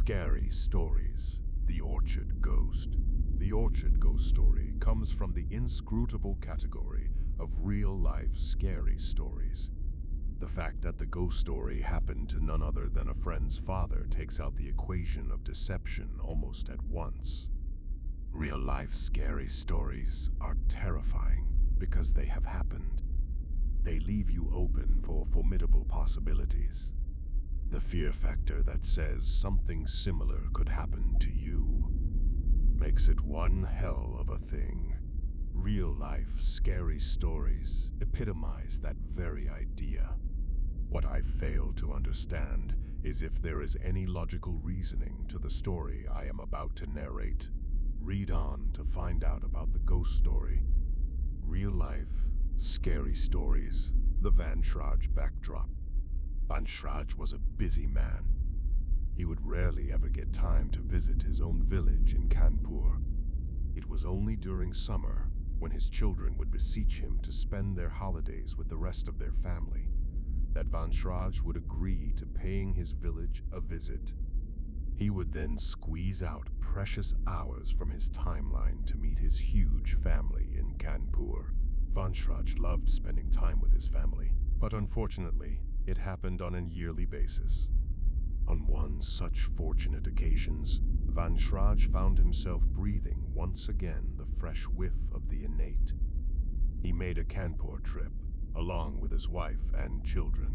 Scary Stories, The Orchard Ghost. The Orchard Ghost story comes from the inscrutable category of real-life scary stories. The fact that the ghost story happened to none other than a friend's father takes out the equation of deception almost at once. Real-life scary stories are terrifying because they have happened. They leave you open for formidable possibilities. The fear factor that says something similar could happen to you makes it one hell of a thing. Real-life scary stories epitomize that very idea. What I fail to understand is if there is any logical reasoning to the story I am about to narrate. Read on to find out about the ghost story. Real-life scary stories, the Van Schrage backdrop. Van Schrage was a busy man. He would rarely ever get time to visit his own village in Kanpur. It was only during summer, when his children would beseech him to spend their holidays with the rest of their family, that Van Schrage would agree to paying his village a visit. He would then squeeze out precious hours from his timeline to meet his huge family in Kanpur. Van Schrage loved spending time with his family, but unfortunately, it happened on a yearly basis. On one such fortunate occasions, Van Schrage found himself breathing once again the fresh whiff of the innate. He made a Kanpur trip, along with his wife and children.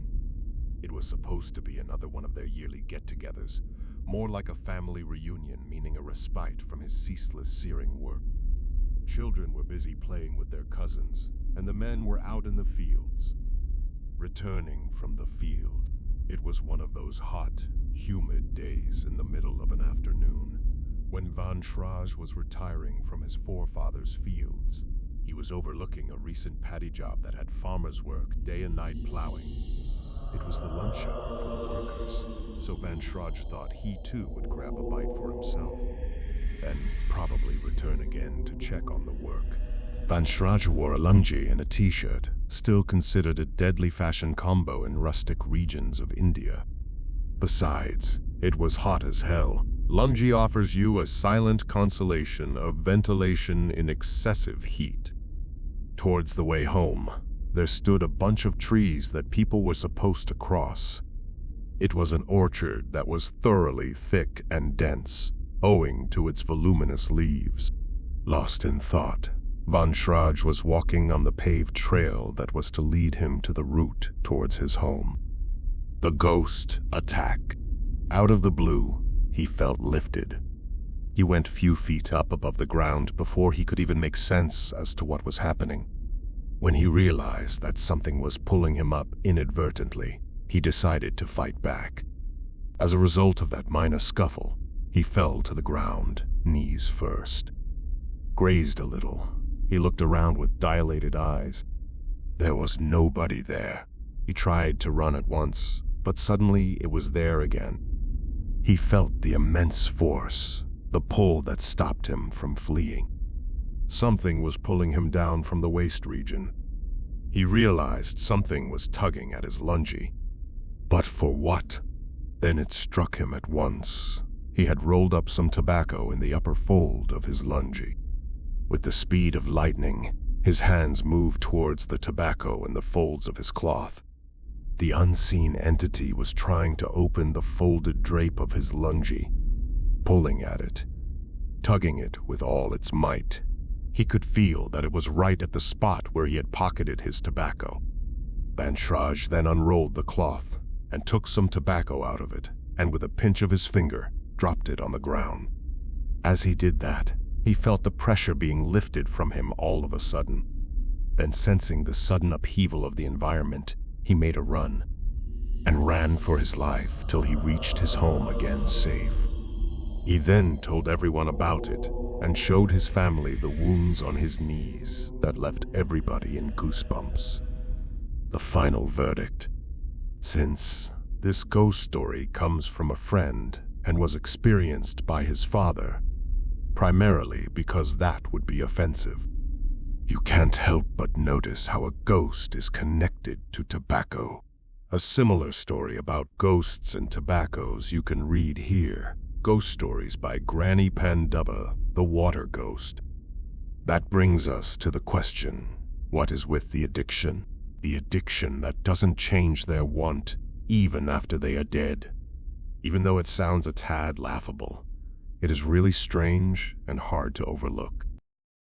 It was supposed to be another one of their yearly get-togethers, more like a family reunion, meaning a respite from his ceaseless searing work. Children were busy playing with their cousins, and the men were out in the fields. Returning from the field, it was one of those hot, humid days in the middle of an afternoon. When Van Schrage was retiring from his forefathers' fields, he was overlooking a recent paddy job that had farmers work day and night plowing. It was the lunch hour for the workers, so Van Schrage thought he too would grab a bite for himself, then probably return again to check on the work. Van Schrage wore a lungi and a t-shirt, still considered a deadly fashion combo in rustic regions of India. Besides, it was hot as hell. Lungi offers you a silent consolation of ventilation in excessive heat. Towards the way home, there stood a bunch of trees that people were supposed to cross. It was an orchard that was thoroughly thick and dense, owing to its voluminous leaves. Lost in thought, Van Schrage was walking on the paved trail that was to lead him to the route towards his home. The ghost attack. Out of the blue, he felt lifted. He went few feet up above the ground before he could even make sense as to what was happening. When he realized that something was pulling him up inadvertently, he decided to fight back. As a result of that minor scuffle, he fell to the ground, knees first. Grazed a little, he looked around with dilated eyes. There was nobody there. He tried to run at once, but suddenly it was there again. He felt the immense force, the pull that stopped him from fleeing. Something was pulling him down from the waist region. He realized something was tugging at his lungi. But for what? Then it struck him at once. He had rolled up some tobacco in the upper fold of his lungi. With the speed of lightning, his hands moved towards the tobacco in the folds of his cloth. The unseen entity was trying to open the folded drape of his lungi, pulling at it, tugging it with all its might. He could feel that it was right at the spot where he had pocketed his tobacco. Van Schrage then unrolled the cloth and took some tobacco out of it, and with a pinch of his finger, dropped it on the ground. As he did that, he felt the pressure being lifted from him all of a sudden. Then, sensing the sudden upheaval of the environment, he made a run, and ran for his life till he reached his home again safe. He then told everyone about it, and showed his family the wounds on his knees that left everybody in goosebumps. The final verdict. Since this ghost story comes from a friend and was experienced by his father, primarily because that would be offensive, you can't help but notice how a ghost is connected to tobacco. A similar story about ghosts and tobaccos you can read here, Ghost Stories by Granny Pandubba, the Water Ghost. That brings us to the question, what is with the addiction? The addiction that doesn't change their want, even after they are dead. Even though it sounds a tad laughable, it is really strange and hard to overlook.